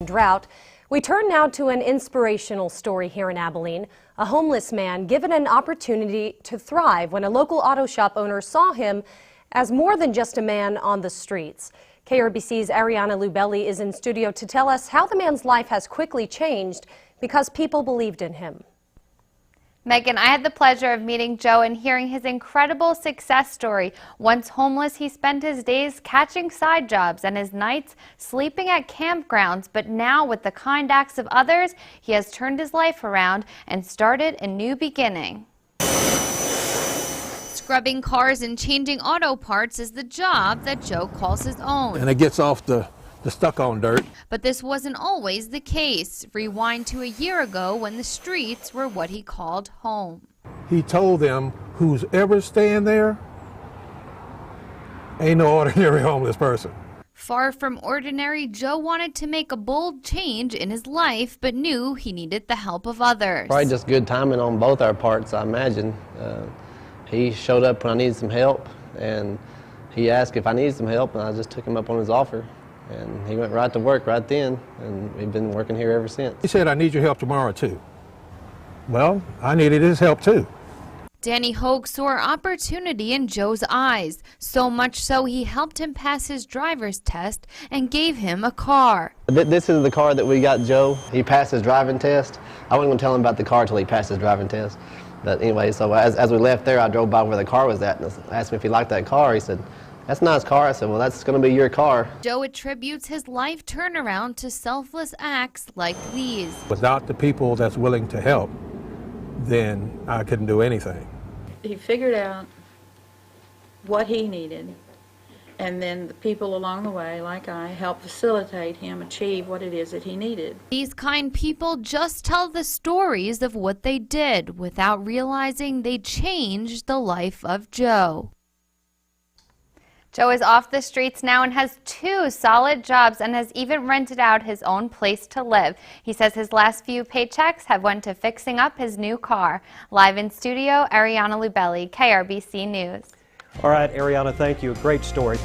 Drought. We turn now to an inspirational story here in Abilene. A homeless man given an opportunity to thrive when a local auto shop owner saw him as more than just a man on the streets. KRBC's Ariana Lubelli is in studio to tell us how the man's life has quickly changed because people believed in him. Megan, I had the pleasure of meeting Joe and hearing his incredible success story. Once homeless, he spent his days catching side jobs and his nights sleeping at campgrounds. But now, with the kind acts of others, he has turned his life around and started a new beginning. Scrubbing cars and changing auto parts is the job that Joe calls his own. And it gets off the stuck-on dirt. But this wasn't always the case. Rewind to a year ago when the streets were what he called home. He told them, who's ever staying there, ain't no ordinary homeless person. Far from ordinary, Joe wanted to make a bold change in his life, but knew he needed the help of others. Probably just good timing on both our parts, I imagine. He showed up when I needed some help, and he asked if I needed some help, and I just took him up on his offer. And he went right to work right then, and we've been working here ever since. He said, I need your help tomorrow, too. Well, I needed his help, too. Danny Hogue saw opportunity in Joe's eyes, so much so he helped him pass his driver's test and gave him a car. This is the car that we got Joe. He passed his driving test. I wasn't going to tell him about the car until he passed his driving test. But anyway, so as we left there, I drove by where the car was at and asked me if he liked that car. He said, "That's a nice car." I said, "Well, that's going to be your car." Joe attributes his life turnaround to selfless acts like these. Without the people that's willing to help, then I couldn't do anything. He figured out what he needed, and then the people along the way, like I, helped facilitate him achieve what it is that he needed. These kind people just tell the stories of what they did without realizing they changed the life of Joe. Joe is off the streets now and has 2 solid jobs and has even rented out his own place to live. He says his last few paychecks have went to fixing up his new car. Live in studio, Ariana Lubelli, KRBC News. All right, Ariana, thank you. A great story.